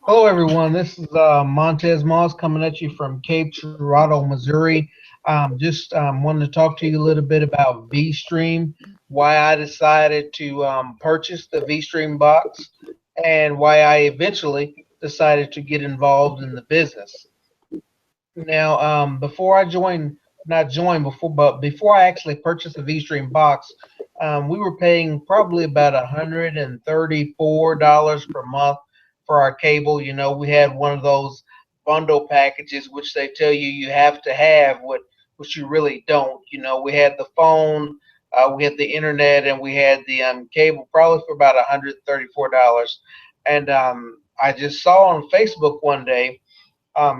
Hello, everyone. This is Montez Moss coming at you from Cape Girardeau, Missouri. Just wanted to talk to you a little bit about Vstream, why I decided to purchase the Vstream box, and why I eventually decided to get involved in the business. Now, before I joined, not joined before, but before I actually purchased the Vstream box, we were paying probably about $134 per month for our cable. You know, we had one of those bundle packages, which they tell you you have to have, which you really don't. You know, we had the phone, we had the internet, and we had the cable, probably for about $134. And I just saw on Facebook one day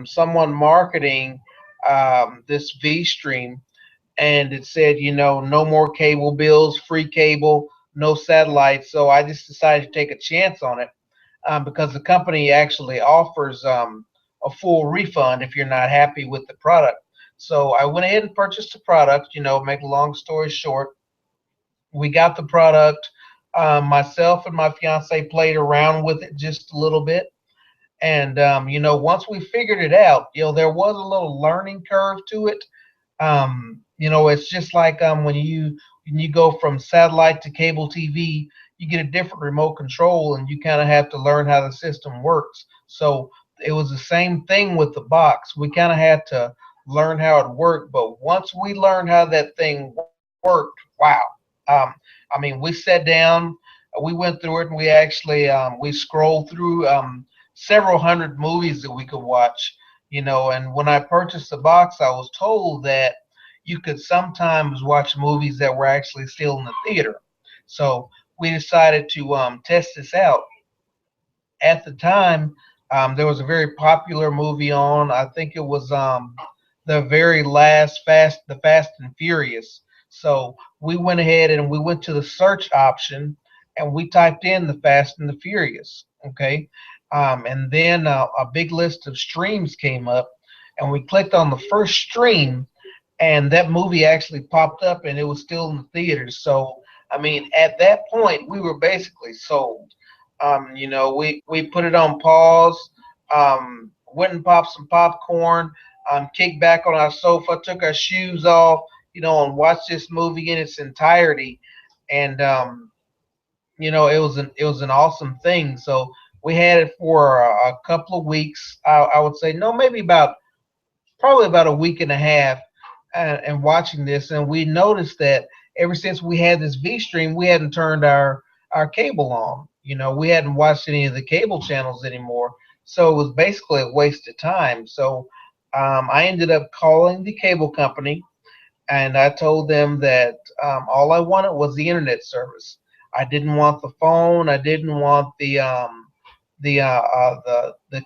someone marketing this V stream, and it said, you know, no more cable bills, free cable, no satellite. So I just decided to take a chance on it because the company actually offers a full refund if you're not happy with the product. So I went ahead and purchased the product. You know, make a long story short, we got the product. Myself and my fiance played around with it just a little bit, and you know, once we figured it out, you know, there was a little learning curve to it. You know, it's just like when you go from satellite to cable TV, you get a different remote control, and you kind of have to learn how the system works. So it was the same thing with the box. We kind of had to learn how it worked, but once we learned how that thing worked, wow! Um, I mean, we sat down, we went through it, and we actually we scrolled through several hundred movies that we could watch. You know, and when I purchased the box, I was told that you could sometimes watch movies that were actually still in the theater. So we decided to test this out. At the time, there was a very popular movie on. I think it was the very last the Fast and Furious. So we went ahead and we went to the search option and we typed in the Fast and the Furious. Okay, and then a big list of streams came up, and we clicked on the first stream, and that movie actually popped up, and it was still in the theaters. So I mean, at that point, we were basically sold. You know, we put it on pause, went and popped some popcorn, kicked back on our sofa, took our shoes off, you know, and watched this movie in its entirety. And you know, it was an awesome thing. So we had it for a couple of weeks. I would say no, maybe about probably about a week and a half, and watching this, and we noticed that ever since we had this V stream, we hadn't turned our cable on. You know, we hadn't watched any of the cable channels anymore, so it was basically a waste of time. So I ended up calling the cable company, and I told them that all I wanted was the internet service. I didn't want the phone. I didn't want the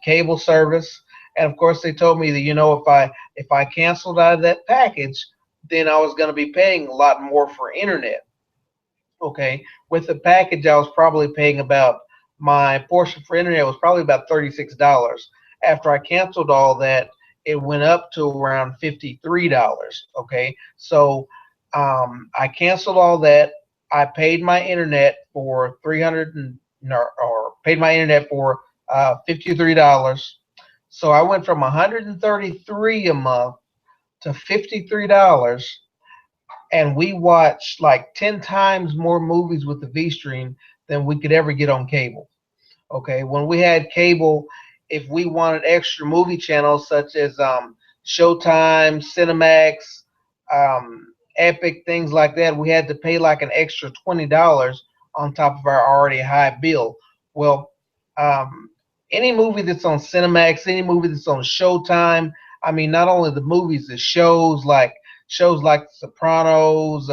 cable service. And of course, they told me that, you know, if I canceled out of that package, then I was going to be paying a lot more for internet. Okay, with the package, I was probably paying about, my portion for internet was probably about $36. After I canceled all that, it went up to around $53. Okay, so I canceled all that. I paid my internet for 300 and or paid my internet for $53. So I went from 133 a month to $53, and we watched like 10 times more movies with the V stream than we could ever get on cable. Okay, when we had cable, if we wanted extra movie channels such as Showtime, Cinemax, Epic, things like that, we had to pay like an extra $20 on top of our already high bill. Well, um, any movie that's on Cinemax, any movie that's on Showtime, I mean, not only the movies, the shows like Sopranos,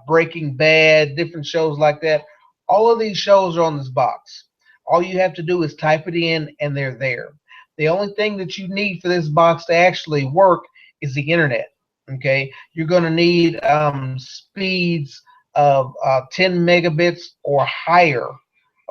Breaking Bad, different shows like that. All of these shows are on this box. All you have to do is type it in, and they're there. The only thing that you need for this box to actually work is the internet. Okay, you're going to need speeds of 10 megabits or higher.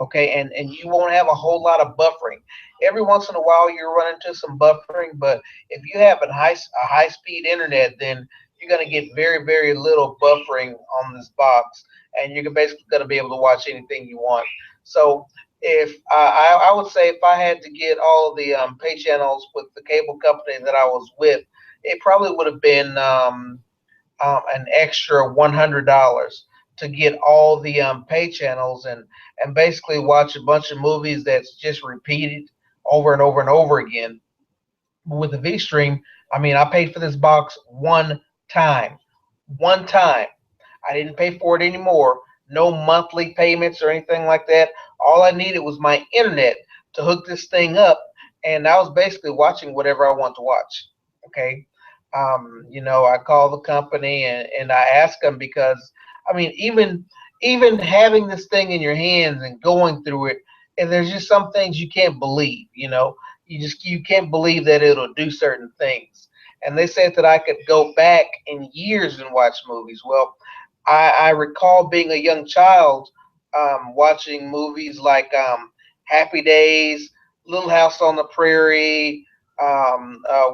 Okay, and you won't have a whole lot of buffering. Every once in a while, you run into some buffering, but if you have a high speed internet, then you're going to get very, very little buffering on this box, and you're basically going to be able to watch anything you want. So If I would say if I had to get all the pay channels with the cable company that I was with, it probably would have been an extra $100 to get all the pay channels and basically watch a bunch of movies that's just repeated over and over and over again. But with the VStream, I mean, I paid for this box time, one time. I didn't pay for it anymore. No monthly payments or anything like that. All I needed was my internet to hook this thing up, and I was basically watching whatever I want to watch. Okay. I call the company and I ask them because I mean, even having this thing in your hands and going through it, and there's just some things you can't believe. You can't believe that it'll do certain things. And they said that I could go back in years and watch movies. Well, I recall being a young child watching movies like Happy Days, Little House on the Prairie,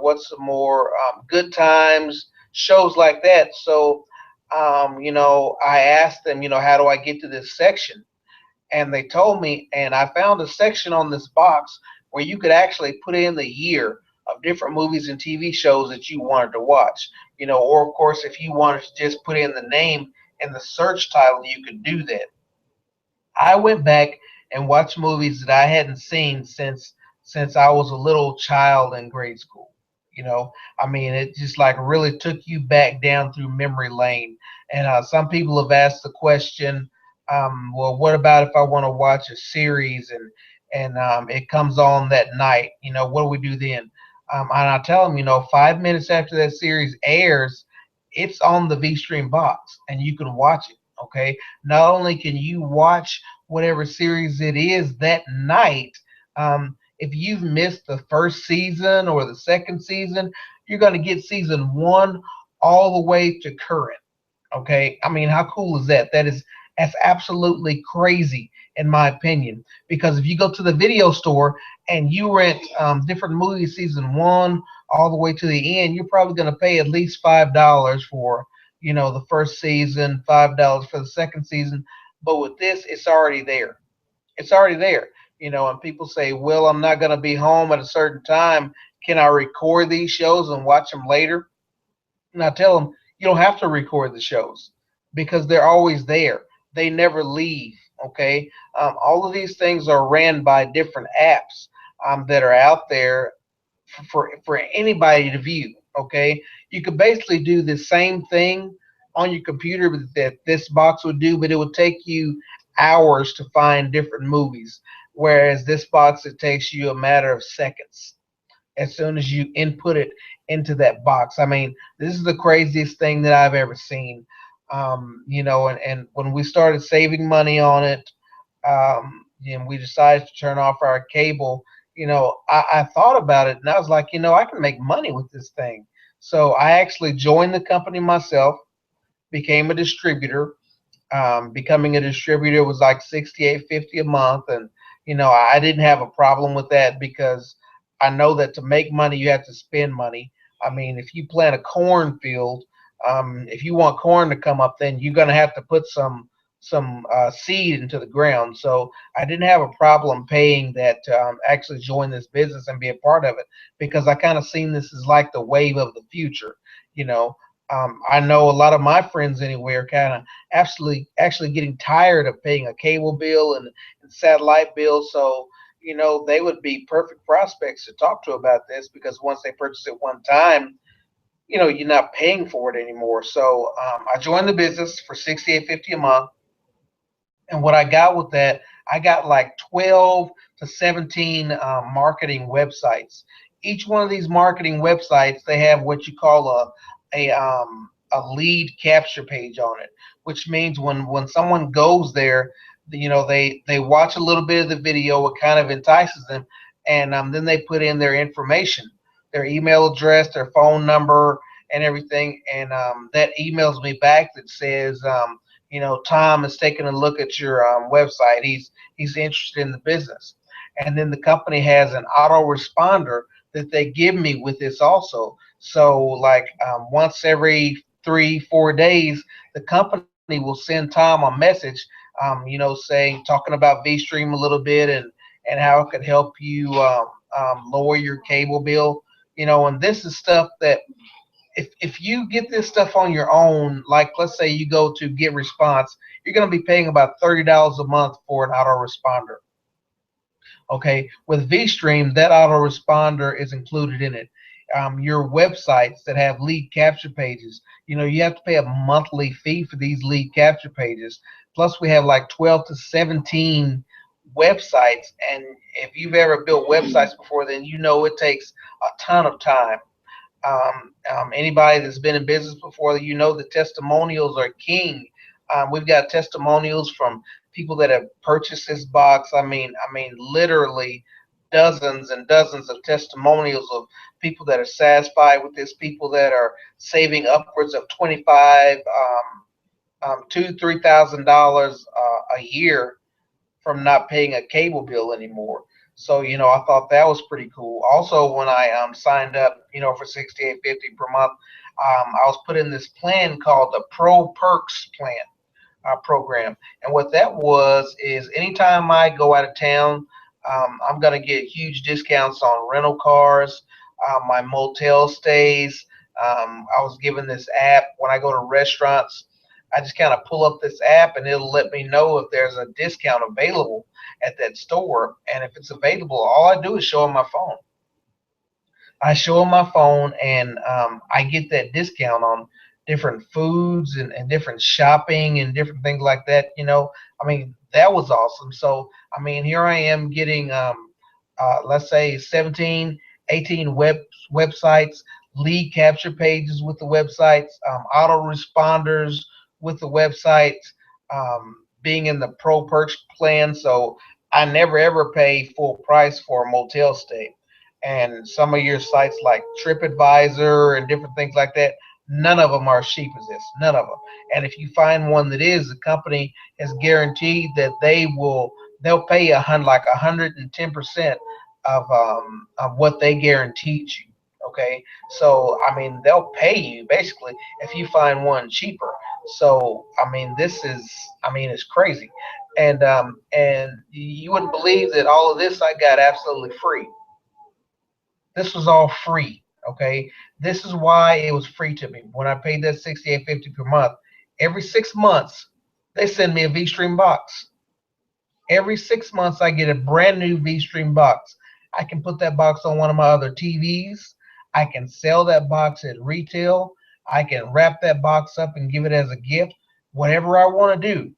what's some more, Good Times, shows like that. So, I asked them, how do I get to this section? And they told me, and I found a section on this box where you could actually put in the year of different movies and TV shows that you wanted to watch. Or of course, if you wanted to just put in the name and the search title, you could do that. I went back and watched movies that I hadn't seen since I was a little child in grade school. I mean, it just like really took you back down through memory lane. And some people have asked the question, well, what about if I want to watch a series and it comes on that night? What do we do then? And I tell them, 5 minutes after that series airs, it's on the VStream box and you can watch it. Okay, not only can you watch whatever series it is that night, if you've missed the first season or the second season, you're going to get season one all the way to current. Okay, I mean, how cool is that? That's absolutely crazy in my opinion. Because if you go to the video store and you rent different movies, season one all the way to the end, you're probably going to pay at least $5 for the first season, $5 for the second season. But with this, it's already there. It's already there. And people say, well, I'm not going to be home at a certain time. Can I record these shows and watch them later? And I tell them, you don't have to record the shows because they're always there. They never leave. Okay. All of these things are ran by different apps that are out there for anybody to view. Okay. You could basically do the same thing on your computer that this box would do, but it would take you hours to find different movies. Whereas this box, it takes you a matter of seconds as soon as you input it into that box. I mean, this is the craziest thing that I've ever seen. And when we started saving money on it, and we decided to turn off our cable, I thought about it and I was like, I can make money with this thing. So I actually joined the company myself, became a distributor. Becoming a distributor was like 68.50 a month, and I didn't have a problem with that because I know that to make money you have to spend money. I mean, if you plant a cornfield, if you want corn to come up, then you're going to have to put some seed into the ground. So I didn't have a problem paying that to actually join this business and be a part of it because I kind of seen this as like the wave of the future. You know, I know a lot of my friends anyway are kind of actually getting tired of paying a cable bill and satellite bill. So they would be perfect prospects to talk to about this because once they purchase it one time, you're not paying for it anymore. So I joined the business for 68.50 a month. And what I got with that, I got like 12 to 17 marketing websites. Each one of these marketing websites, they have what you call a lead capture page on it, which means when someone goes there, they watch a little bit of the video, it kind of entices them, and then they put in their information, their email address, their phone number, and everything, and that emails me back that says, Tom is taking a look at your website. He's interested in the business, and then the company has an autoresponder that they give me with this also. So like once every 3-4 days, the company will send Tom a message saying talking about VStream a little bit and how it could help you lower your cable bill. And this is stuff that if you get this stuff on your own, like let's say you go to Get Response, you're going to be paying about $30 a month for an autoresponder. Okay, with vStream, that autoresponder is included in it. Your websites that have lead capture pages, you have to pay a monthly fee for these lead capture pages. Plus, we have like 12 to 17 websites, and if you've ever built websites before, then you know it takes a ton of time. Anybody that's been in business before, the testimonials are king. We've got testimonials from people that have purchased this box. Literally dozens and dozens of testimonials of people that are satisfied with this, people that are saving upwards of 25, $2,000, $3,000 a year from not paying a cable bill anymore. So, I thought that was pretty cool. Also, when I signed up, for 68.50 per month, I was put in this plan called the Pro Perks plan program. And what that was is anytime I go out of town, I'm going to get huge discounts on rental cars, my motel stays. I was given this app when I go to restaurants. I just kind of pull up this app and it'll let me know if there's a discount available at that store. And if it's available, all I do is show them my phone. I show them my phone, and I get that discount on different foods and different shopping and different things like that. That was awesome. So, here I am getting, let's say 17, 18 websites, lead capture pages with the websites, autoresponders with the websites, being in the Pro Perks plan. So I never ever pay full price for a motel stay. And some of your sites like TripAdvisor and different things like that, none of them are as cheap as this. None of them. And if you find one that is, the company has guaranteed that they'll pay like 110% of what they guaranteed you. Okay, so they'll pay you basically if you find one cheaper. So this is it's crazy, and you wouldn't believe that all of this I got absolutely free. This was all free. Okay, this is why it was free to me. When I paid that 68.50 per month, every 6 months they send me a VStream box. Every 6 months I get a brand new VStream box. I can put that box on one of my other TVs. I can sell that box at retail. I can wrap that box up and give it as a gift. Whatever I want to do,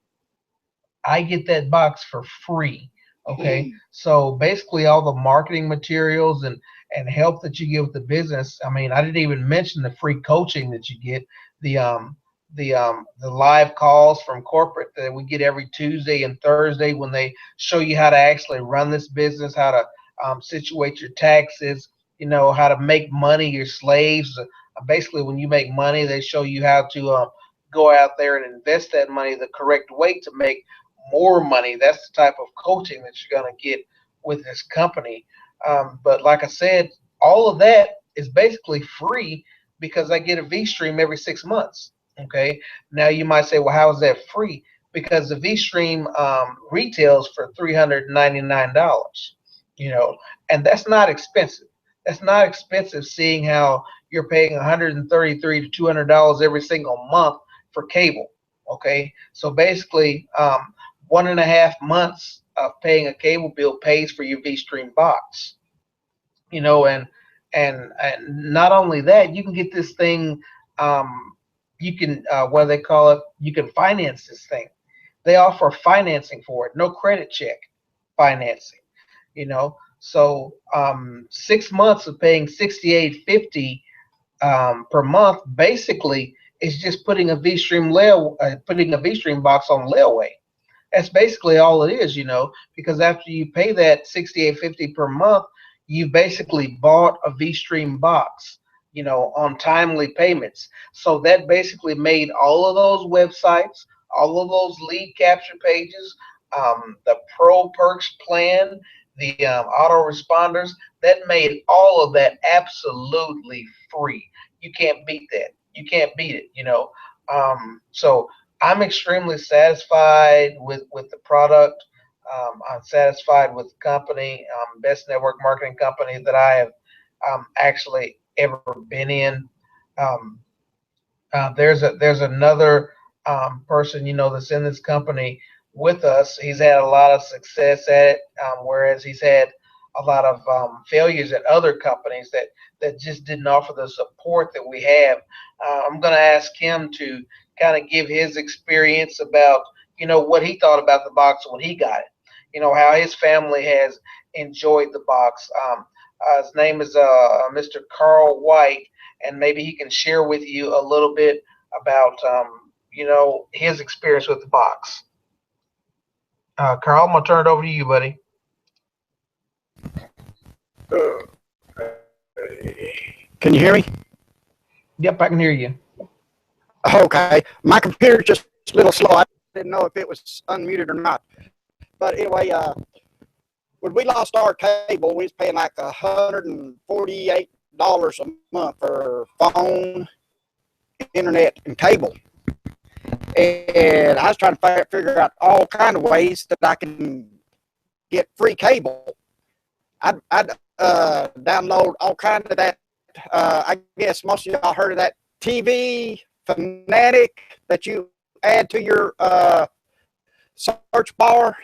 I get that box for free. Okay, so basically all the marketing materials and help that you get with the business. I didn't even mention the free coaching that you get, the live calls from corporate that we get every Tuesday and Thursday when they show you how to actually run this business, how to situate your taxes, how to make money, your slaves. Basically, when you make money, they show you how to go out there and invest that money the correct way to make more money. That's the type of coaching that you're going to get with this company. But like I said, all of that is basically free because I get a VStream every 6 months. Okay. Now you might say, well, how is that free? Because the VStream retails for $399. You know, and that's not expensive. That's not expensive, seeing how you're paying $133 to $200 every single month for cable. Okay, so basically, 1.5 months of paying a cable bill pays for your VStream box. And not only that, you can get this thing. You can what do they call it? You can finance this thing. They offer financing for it, no credit check financing. So 6 months of paying 68.50 per month basically is just putting a VStream box on layaway. That's basically all it is, because after you pay that 68.50 per month, you basically bought a Vstream box, on timely payments. So that basically made all of those websites, all of those lead capture pages, the Pro Perks plan, the autoresponders, that made all of that absolutely free. You can't beat that. You can't beat it. So I'm extremely satisfied with the product. I'm satisfied with the company, best network marketing company that I have actually ever been in. Um, there's another person that's in this company with us. He's had a lot of success at it, whereas he's had a lot of failures at other companies that just didn't offer the support that we have. I'm going to ask him to kind of give his experience about what he thought about the box when he got it. How his family has enjoyed the box. His name is Mr. Carl White, and maybe he can share with you a little bit about his experience with the box. Carl, I'm gonna turn it over to you, buddy. Can you hear me? Yep, I can hear you. Okay. My computer's just a little slow. I didn't know if it was unmuted or not. But anyway, when we lost our cable, we was paying like $148 a month for phone, internet, and cable. And I was trying to figure out all kind of ways that I can get free cable. I'd download all kind of that. I guess most of y'all heard of that TV Fanatic that you add to your search bar.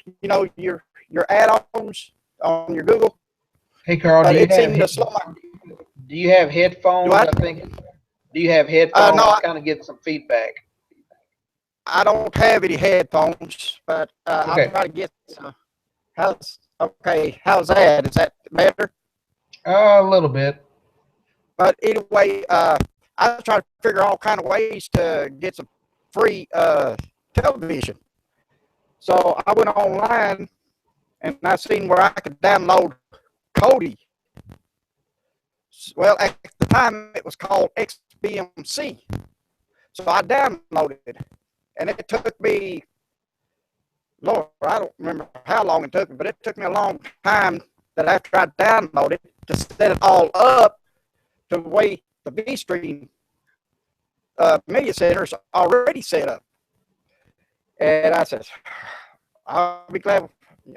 Your add-ons on your Google. Hey, Carl, But do you it have seemed to slow my. do you have headphones? Do I? I think. Do you have headphones? No, I kind of get some feedback. I don't have any headphones, but I'll Okay. try to get some. How's that? Is that better? A little bit. But anyway, I try to figure all kind of ways to get some free television. So I went online and I seen where I could download Kodi. Well, at the time it was called XBMC. So I downloaded it, and it took me, Lord, I don't remember how long it took me, but it took me a long time that after I downloaded to set it all up to the way the Vstream media center is already set up. And I said, I'll be glad.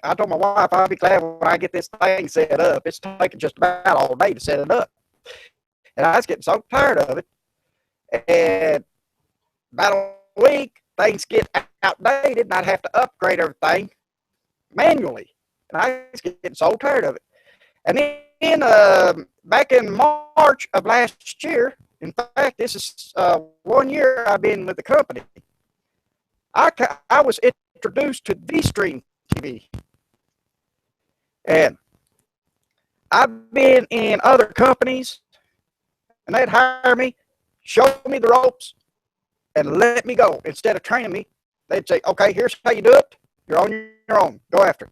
I told my wife I'll be glad when I get this thing set up. It's taking just about all day to set it up. And I was getting so tired of it. And about a week, things get outdated, and I'd have to upgrade everything manually. And I was getting so tired of it. And then back in March of last year, in fact, this is 1 year I've been with the company, I was introduced to Vstream TV. And I've been in other companies, and they'd hire me, show me the ropes, and let me go. Instead of training me, they'd say, okay, here's how you do it. You're on your own. Go after it.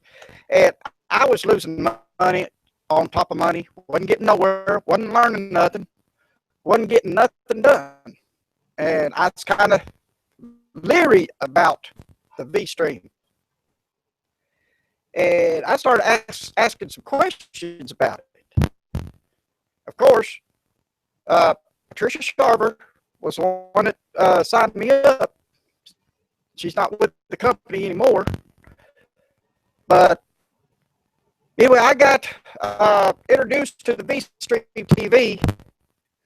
And I was losing money on top of money. Wasn't getting nowhere. Wasn't learning nothing. Wasn't getting nothing done. And I was kind of leery about the Vstream. And I started asking some questions about it. Of course, Patricia Sharver was the one that signed me up. She's not with the company anymore. But anyway, I got introduced to the Vstream TV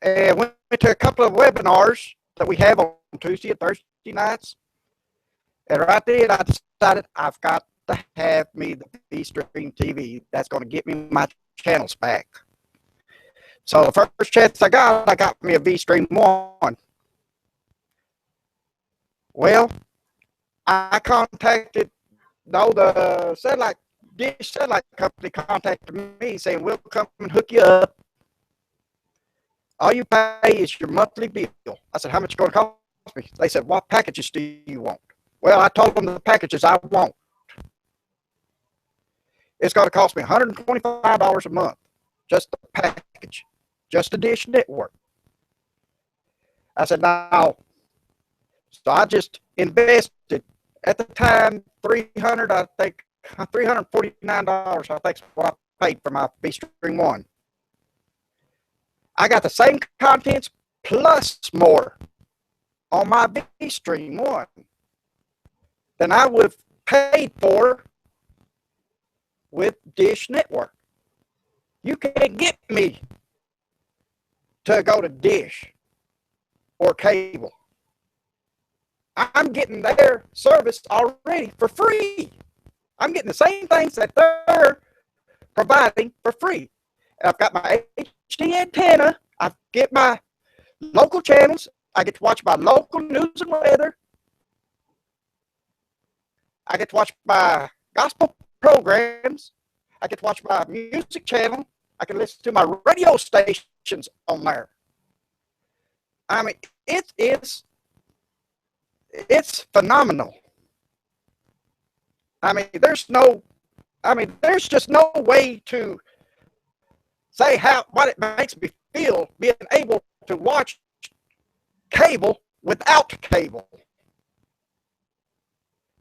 and went to a couple of webinars that we have on Tuesday and Thursday nights. And right then, I decided I've got to have me the Vstream TV. That's going to get me my channels back. So the first chance I got me a Vstream 1. Well, I contacted, the dish satellite company contacted me saying, we'll come and hook you up. All you pay is your monthly bill. I said, how much is it going to cost me? They said, what packages do you want? Well, I told them the packages I want. It's going to cost me $125 a month, just the package, just the Dish Network. I said, no. So I just invested at the time $349, I think is what I paid for my Vstream 1. I got the same contents plus more on my Vstream 1. than I would have paid for with Dish Network. You can't get me to go to Dish or cable. I'm getting their service already for free. I'm getting the same things that they're providing for free. I've got my HD antenna. I get my local channels. I get to watch my local news and weather. I get to watch my gospel programs. I get to watch my music channel. I can listen to my radio stations on there. I mean, it's phenomenal. I mean, there's just no way to say what it makes me feel being able to watch cable without cable.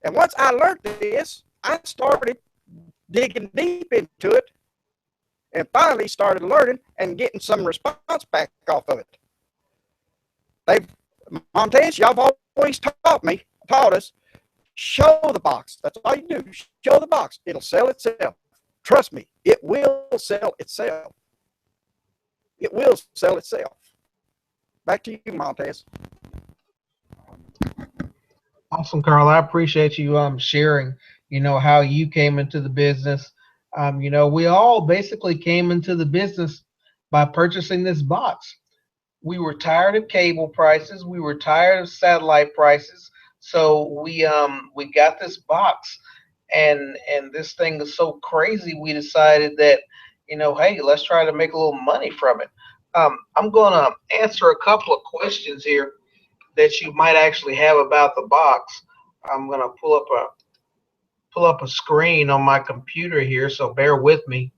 And once I learned this, I started digging deep into it and finally started learning and getting some response back off of it. Montez, y'all have always taught us, show the box. That's all you do. Show the box. It'll sell itself. Trust me, it will sell itself. It will sell itself. Back to you, Montez. Awesome, Carl. I appreciate you sharing, how you came into the business. We all basically came into the business by purchasing this box. We were tired of cable prices. We were tired of satellite prices. So we got this box, and this thing is so crazy. We decided that, hey, let's try to make a little money from it. I'm gonna answer a couple of questions here that you might actually have about the box. I'm gonna pull up a screen on my computer here, so bear with me.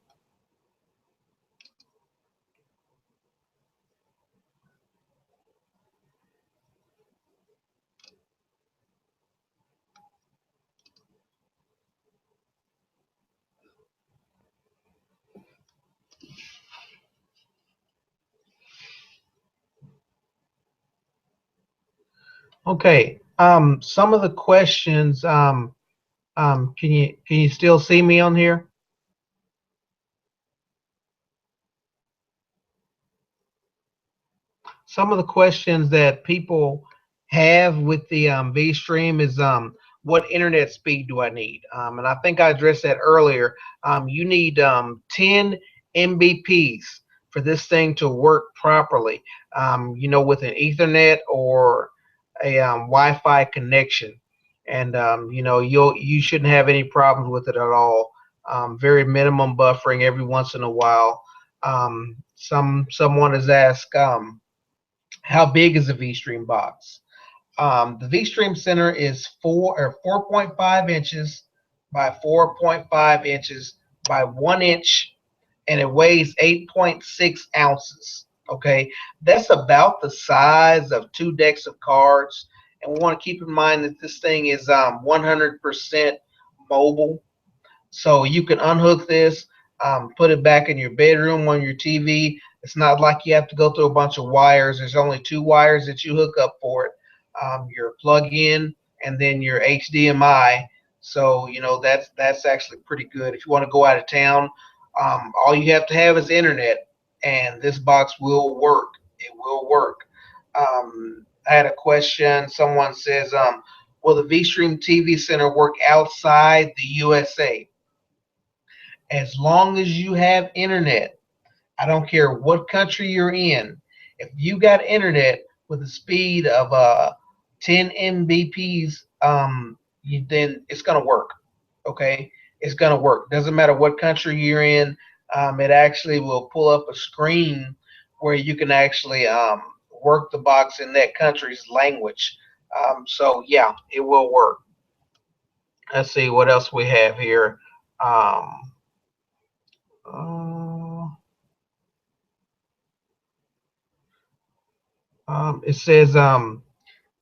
Okay. Some of the questions. Can you still see me on here? Some of the questions that people have with the Vstream is what internet speed do I need? And I think I addressed that earlier. You need 10 Mbps for this thing to work properly. With an Ethernet or a Wi-Fi connection, and you shouldn't have any problems with it at all. Very minimum buffering every once in a while. Someone has asked. How big is a Vstream box? The Vstream Center is 4.5 inches by 4.5 inches by 1 inch, and it weighs 8.6 ounces. Okay, that's about the size of 2 decks of cards. And we want to keep in mind that this thing is 100% mobile. So you can unhook this, put it back in your bedroom on your TV. It's not like you have to go through a bunch of wires. There's only two wires that you hook up for it. Your plug-in and then your HDMI. So that's actually pretty good. If you want to go out of town, all you have to have is internet, and this box will work. It will work. I had a question. Someone says, will the Vstream TV Center work outside the USA? As long as you have internet, I don't care what country you're in. If you got internet with a speed of 10 Mbps, then it's gonna work. Okay, it's gonna work. Doesn't matter what country you're in. It actually will pull up a screen where you can actually work the box in that country's language. So yeah, it will work. Let's see what else we have here. Um, uh, it says,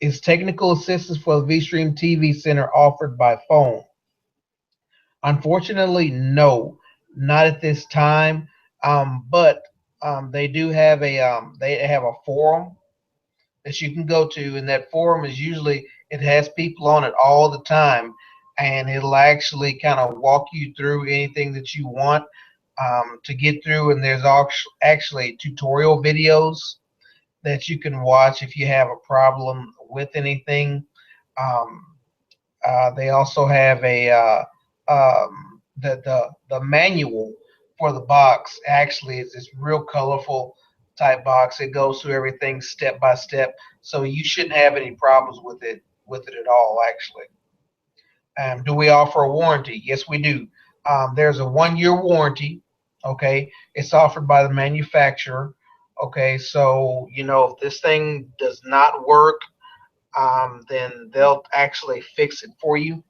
is technical assistance for the Vstream TV Center offered by phone? Unfortunately, no, not at this time. But they do have a forum that you can go to, and that forum is usually It has people on it all the time, and it'll actually kind of walk you through anything that you want to get through. And there's actually tutorial videos that you can watch if you have a problem with anything. Um, they also have a the manual for the box. Actually, is this real colorful type box. It goes through everything step by step, so you shouldn't have any problems with it at all. Actually, do we offer a warranty? Yes, we do. There's a 1 year warranty. Okay, it's offered by the manufacturer. Okay, so if this thing does not work, then they'll actually fix it for you.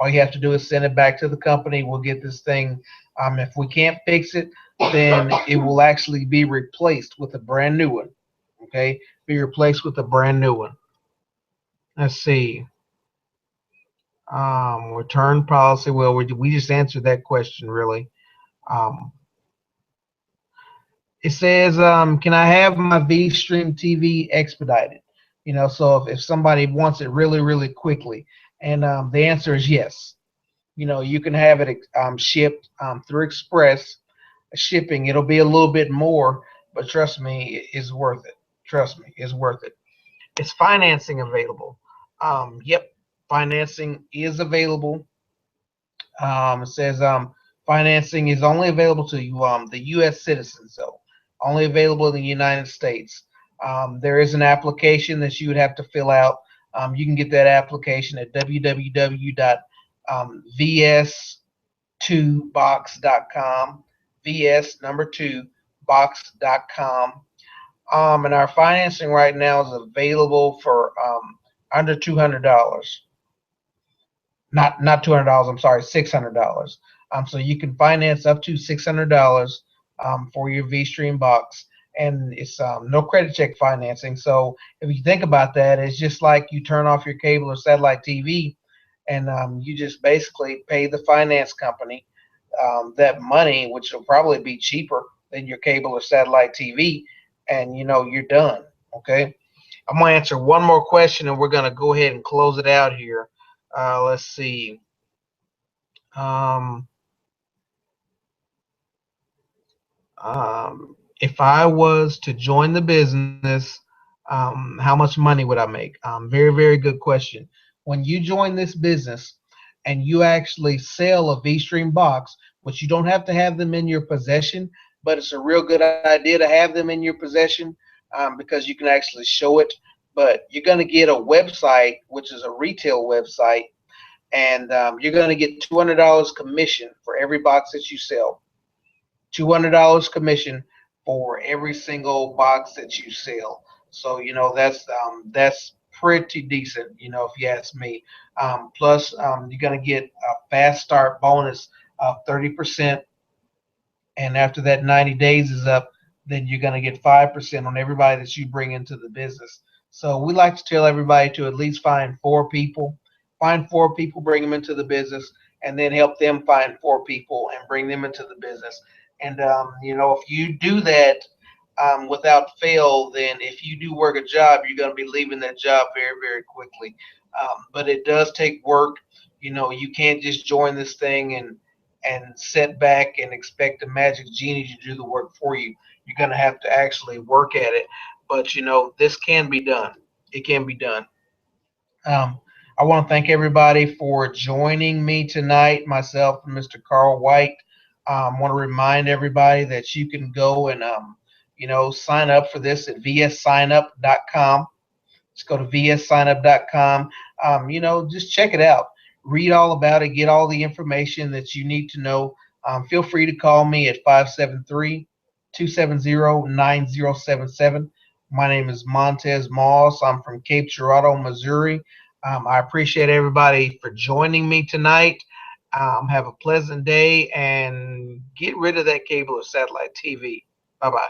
All you have to do is send it back to the company. We'll get this thing. If we can't fix it, then it will actually be replaced with a brand new one. Okay, be replaced with a brand new one. Let's see. Return policy. Well, we just answered that question really. Um, it says, can I have my Vstream TV expedited? So if somebody wants it really, really quickly, and the answer is yes. You can have it shipped through express shipping. It'll be a little bit more, but trust me, it's worth it. Trust me, it's worth it. Is financing available? Yep, financing is available. It says financing is only available to you, the U.S. citizens, though. Only available in the United States. There is an application that you would have to fill out. You can get that application at www.vs2box.com, vs number 2 box.com. And our financing right now is available for under $200. Not $200. I'm sorry, $600. So you can finance up to $600 for your VStream box, and it's no credit check financing. So if you think about that, it's just like you turn off your cable or satellite TV, and you just basically pay the finance company that money, which will probably be cheaper than your cable or satellite TV, and you're done. Okay. I'm gonna answer one more question, and we're gonna go ahead and close it out here. Let's see. Um, if I was to join the business, how much money would I make? Very, very good question. When you join this business and you actually sell a VStream box, which you don't have to have them in your possession, but it's a real good idea to have them in your possession because you can actually show it. But you're going to get a website, which is a retail website, and you're going to get $200 commission for every box that you sell. $200 commission for every single box that you sell. So that's pretty decent, if you ask me. Plus, you're gonna get a fast start bonus of 30%, and after that 90 days is up, then you're going to get 5% on everybody that you bring into the business. So we like to tell everybody to at least find 4 people, bring them into the business, and then help them find 4 people and bring them into the business. And if you do that without fail, then if you do work a job, you're going to be leaving that job very, very quickly. But it does take work. You can't just join this thing and sit back and expect a magic genie to do the work for you. You're going to have to actually work at it. But this can be done. It can be done. Um, I want to thank everybody for joining me tonight, myself and Mr. Carl White. I want to remind everybody that you can go and sign up for this at vssignup.com. Just go to vssignup.com. Just check it out. Read all about it. Get all the information that you need to know. Feel free to call me at 573-270-9077. My name is Montez Moss. I'm from Cape Girardeau, Missouri. I appreciate everybody for joining me tonight. Have a pleasant day and get rid of that cable or satellite TV. Bye bye.